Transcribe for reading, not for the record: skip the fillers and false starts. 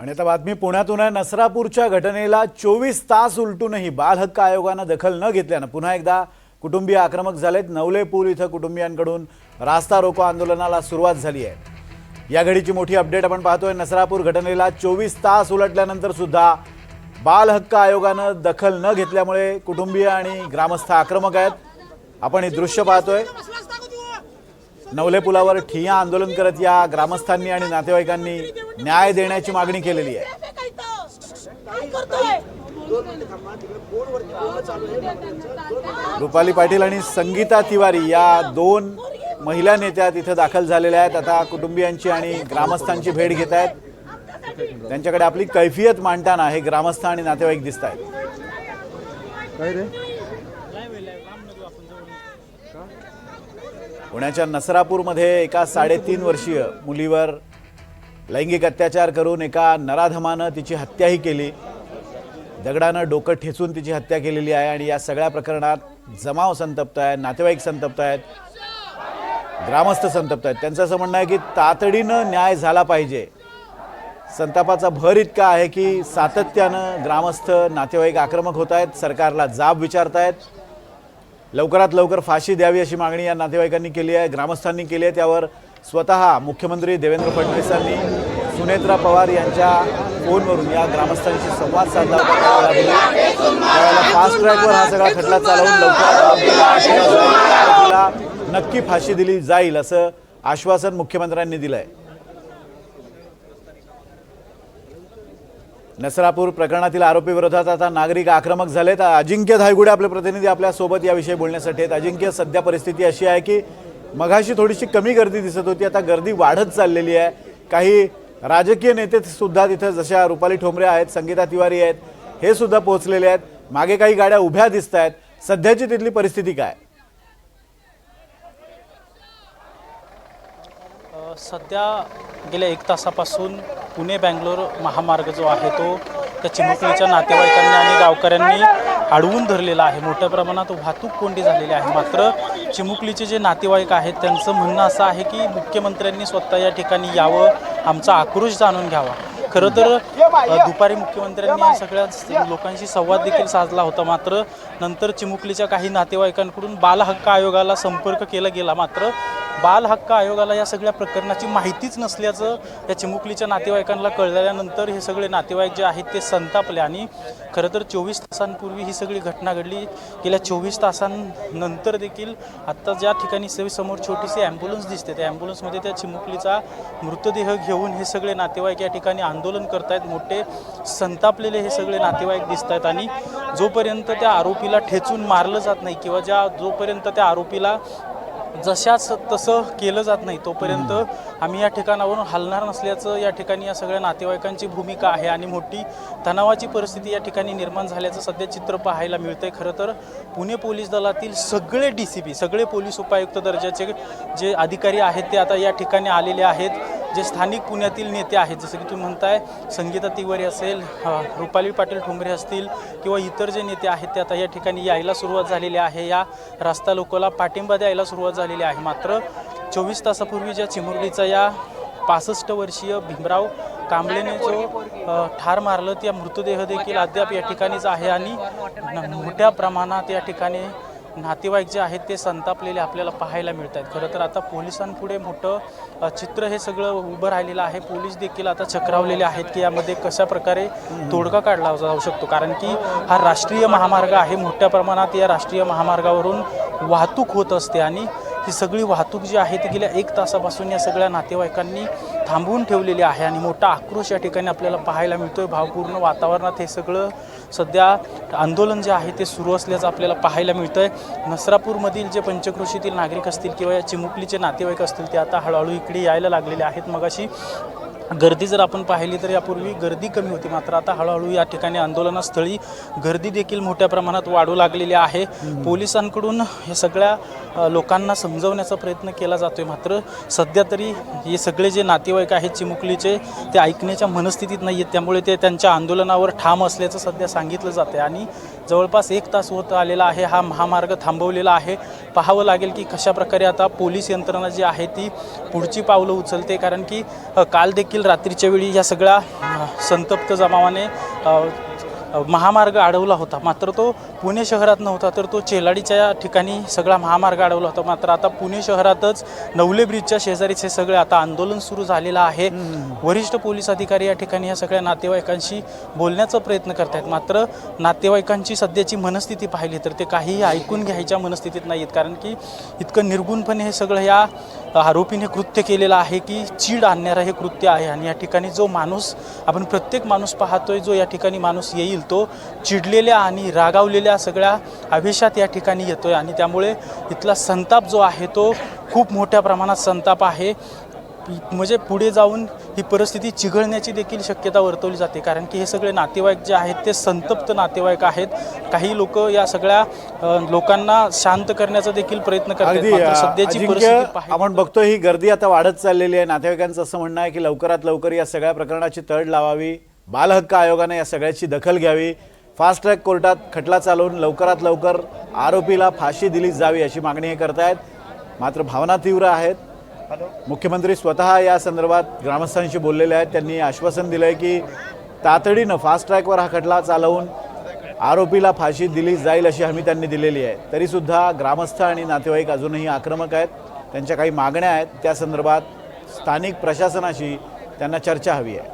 आणि आता बातमी पुण्यातून आहे। नसरापूरच्या घटनेला 24 तास उलटूनही बाल हक्क आयोगाने दखल न घेतल्याने पुन्हा एकदा कुटुंबीय आक्रमक झालेत। नवले पूल इथं कुटुंबियांकडून रास्ता रोको आंदोलनाला सुरुवात झाली आहे। या घडीची मोठी अपडेट आपण पाहतोय। नसरापूर घटनेला 24 तास उलटल्यानंतर सुद्धा बाल हक्क आयोगाने दखल न घेतल्यामुळे कुटुंबीय आणि ग्रामस्थ आक्रमक आहेत। आपण हे दृश्य पाहतोय। नवले पुलावर ठिय्या आंदोलन करत या ग्रामस्थांनी आणि नातेवाईकांनी न्याय देण्याची मागणी केलेली आहे। रुपाली पाटील आणि संगीता तिवारी या दोन महिला नेत्या तिथे दाखल झालेल्या आहेत। आता कुटुंबियांची आणि ग्रामस्थांची भेट घेत आहेत। त्यांच्याकडे आपली कैफियत मांडताना हे ग्रामस्थ आणि नातेवाईक दिसत आहेत। पुण्याच्या नसरापूरमध्ये एका 3.5 वर्षीय मुलीवर लैंगिक अत्याचार करून एका नराधमानं तिची हत्याही केली। दगडानं डोकं ठेचून तिची हत्या केलेली आहे आणि या सगळ्या प्रकरणात जमाव संतप्त आहे, नातेवाईक संतप्त आहेत, ग्रामस्थ संतप्त आहेत। त्यांचं असं म्हणणं आहे की तातडीनं न्याय झाला पाहिजे। संतापाचा भर इतका आहे की सातत्यानं ग्रामस्थ नातेवाईक आक्रमक होत आहेत, सरकारला जाब विचारतायत। लवकरात लवकर फाशी द्यावी अशी मागणी या नातेवाईकांनी केली आहे, ग्रामस्थांनी केली आहे। त्यावर स्वतः मुख्यमंत्री देवेंद्र फडणवीसांनी सुनेत्रा पवार यांच्या फोनवरून या ग्रामस्थांशी संवाद साधला होता। त्यावेळेला फास्ट ट्रॅकवर हा सगळा खटला चालवून लवकर नक्की फाशी दिली जाईल असं आश्वासन मुख्यमंत्र्यांनी दिलंय। नसरापूर प्रकरणातील आरोपी विरोधात आता नागरिक आक्रमक झालेत। अजिंक्य धायगुडे आपले प्रतिनिधी आपल्या सोबत याविषयी बोलण्यासाठी आहेत। अजिंक्य, सध्या परिस्थिती अशी आहे की मगाशी थोडीशी कमी गर्दी दिसत होती, आता गर्दी वाढत चाललेली आहे। काही राजकीय नेते सुद्धा तिथे जशा रुपाली ठोंबरे आहेत, संगीता तिवारी आहेत, हे सुद्धा पोहोचलेले आहेत। मागे काही गाड्या उभ्या दिसत आहेत। सध्याची तिथली परिस्थिती काय? सध्या गेल्या 1 तासापासून पुणे बेंगलोर महामार्ग जो आहे तो त्या चिमुकलीच्या नातेवाईकांनी आणि गावकऱ्यांनी अडवून धरलेला आहे। मोठ्या प्रमाणात वाहतूक कोंडी झालेली आहे। मात्र चिमुकलीचे जे नातेवाईक आहेत त्यांचं म्हणणं असं आहे की मुख्यमंत्र्यांनी स्वतः या ठिकाणी यावं, आमचा आक्रोश जाणून घ्यावा। खरं तर दुपारी मुख्यमंत्र्यांनी या सगळ्या लोकांशी संवाद देखील साधला होता। मात्र नंतर चिमुकलीच्या काही नातेवाईकांकडून बाल हक्क आयोगाला संपर्क केला गेला, मात्र बाल हक्क आयोगाला या सगळ्या प्रकरणाची माहितीच नसल्याचं या चिमुकलीच्या नातेवाईकांना कळल्यानंतर हे सगळे नातेवाईक जे आहेत ते संतापले। आणि खरं तर 24 तासांपूर्वी ही सगळी घटना घडली। गेल्या 24 तासांनंतर देखील आत्ता ज्या ठिकाणी समोर छोटीशी ॲम्ब्युलन्स दिसते, त्या ॲम्ब्युलन्समध्ये त्या चिमुकलीचा मृतदेह घेऊन हे सगळे नातेवाईक या ठिकाणी आंदोलन करत आहेत। मोठे संतापलेले हे सगळे नातेवाईक दिसत आहेत। आणि जोपर्यंत त्या आरोपीला ठेचून मारलं जात नाही किंवा जोपर्यंत त्या आरोपीला जशाच तसं केलं जात नाही तोपर्यंत आम्ही या ठिकाणावरून हलणार नसल्याचं या ठिकाणी या सगळ्या नातेवाईकांची भूमिका आहे। आणि मोठी तणावाची परिस्थिती या ठिकाणी निर्माण झाल्याचं सध्या चित्र पाहायला मिळतंय। खरं तर पुणे पोलीस दलातील सगळे DCP, सगळे पोलीस उपायुक्त दर्जाचे जे अधिकारी आहेत ते आता या ठिकाणी आलेले आहेत। जे स्थानिक पुण्यातील नेते आहेत, जसं की तुम्ही म्हणताय संगीता तिवारी असेल, रुपाली पाटील ठोंबरे असतील किंवा इतर जे नेते आहेत ते आता या ठिकाणी यायला सुरुवात झालेली आहे। या रास्ता रोकोला पाठिंबा द्यायला सुरुवात झालेली आहे। मात्र 24 तासापूर्वी ज्या चिमुरडीचा या 65 वर्षीय भीमराव कांबळेने जो ठार मारलं, त्या मृतदेह देखील अद्याप या ठिकाणीच आहे। आणि मोठ्या प्रमाणात या ठिकाणी नातेवाईक जे आहेत ते संतापलेले आपल्याला पाहायला मिळत आहेत। खरं तर आता पोलिसांपुढे मोठं चित्र हे सगळं उभं राहिलेलं आहे। पोलीस देखील आता चक्रावलेले आहेत की यामध्ये कशा प्रकारे तोडगा काढला जाऊ शकतो, कारण की हा राष्ट्रीय महामार्ग आहे। मोठ्या प्रमाणात या राष्ट्रीय महामार्गावरून वाहतूक होत असते आणि ही सगळी वाहतूक जी आहे ती गेल्या 1 तासापासून या सगळ्या नातेवाईकांनी थांबवून ठेवलेली आहे। आणि मोठा आक्रोश या ठिकाणी आपल्याला पाहायला मिळतोय। भावपूर्ण वातावरणात हे सगळं सध्या आंदोलन जे आहे ते सुरू असल्याचं आपल्याला पाहायला मिळतंय। नसरापूरमधील जे पंचक्रोशीतील नागरिक असतील किंवा या चिमुकलीचे नातेवाईक असतील ते आता हळूहळू इकडे यायला लागलेले आहेत। मगाशी गर्दी जर आपण पाहिली तर यापूर्वी गर्दी कमी होती, मात्र आता हळूहळू या ठिकाणी आंदोलनास्थळी गर्दी देखील मोठ्या प्रमाणात वाढू लागलेली आहे। पोलिसांकडून हे सगळ्या लोकांना समजवण्याचा प्रयत्न केला जातोय, मात्र सध्या तरी हे सगळे जे नातेवाईक आहेत चिमुकलीचे ते ऐकण्याच्या मनस्थितीत नाही आहेत। त्यामुळे ते त्यांच्या आंदोलनावर ठाम असल्याचं सध्या सांगितलं जातं आणि जवळपास 1 तास होत आलेला आहे हा महामार्ग थांबवलेला आहे। पाहावं लागेल की कशा प्रकारे आता पोलीस यंत्रणा जी आहे ती पुढची पावलं उचलते, कारण की काल देखील देखील रात्रीच्या वेळी या सगळ्या संतप्त जमावाने महामार्ग अडवला होता. मात्र तो पुणे शहरात नव्हता, तर तो चेलाडीच्या ठिकाणी सगळा महामार्ग अडवला होता. मात्र आता पुणे शहरातच नवले ब्रिजच्या शेजारीच हे सगळे आता आंदोलन सुरू झालेलं आहे. वरिष्ठ पोलीस अधिकारी या ठिकाणी या सगळ्या नातेवाईकांशी बोलण्याचा प्रयत्न करत आहेत. मात्र नातेवाईकांची सध्याची मनस्थिती पाहिली तर ते काहीही ऐकून घ्यायच्या मनस्थितीत नाही आहेत, कारण की इतकं निर्गुणपणे हे सगळं या आरोपीने कृत्य केलेलं आहे की चीड आणणारं हे कृत्य आहे. आणि या ठिकाणी जो माणूस आपण प्रत्येक माणूस पाहतोय, जो या ठिकाणी माणूस येईल तो चिडलेल्या आणि रागावलेल्या सगळ्या आवेशात या ठिकाणी येतोय. आणि त्यामुळे इथला संताप जो आहे तो खूप मोठ्या प्रमाणात संताप आहे. म्हणजे पुढे जाऊन ही परिस्थिती चिघळण्याची देखील शक्यता वर्तवली जाते, कारण की हे सगळे नातेवाईक जे आहेत ते संतप्त नातेवाईक आहेत. काही लोक या सगळ्या लोकांना शांत करण्याचा देखील प्रयत्न करतात. मात्र सध्याची परिस्थिती आपण बघतो ही गर्दी आता वाढत चाललेली आहे. नातेवाईकांचं असं म्हणणं आहे की लवकरात लवकर या सगळ्या प्रकरणाची तड लावावी, बालहक्क आयोगाने या सगळ्याची दखल घ्यावी, फास्ट ट्रॅक कोर्टात खटला चालवून लवकरात लवकर आरोपीला फाशी दिली जावी अशी मागणी हे करतायत. मात्र भावना तीव्र आहेत. मुख्यमंत्री स्वतः या संदर्भात ग्रामस्थांशी बोललेले आहेत. त्यांनी आश्वासन दिलं आहे की तातडीनं फास्ट ट्रॅकवर हा खटला चालवून आरोपीला फाशी दिली जाईल अशी हमी त्यांनी दिलेली आहे. तरीसुद्धा ग्रामस्थ आणि नातेवाईक अजूनही आक्रमक आहेत. त्यांच्या काही मागण्या आहेत, त्या संदर्भात स्थानिक प्रशासनाशी त्यांना चर्चा हवी आहे.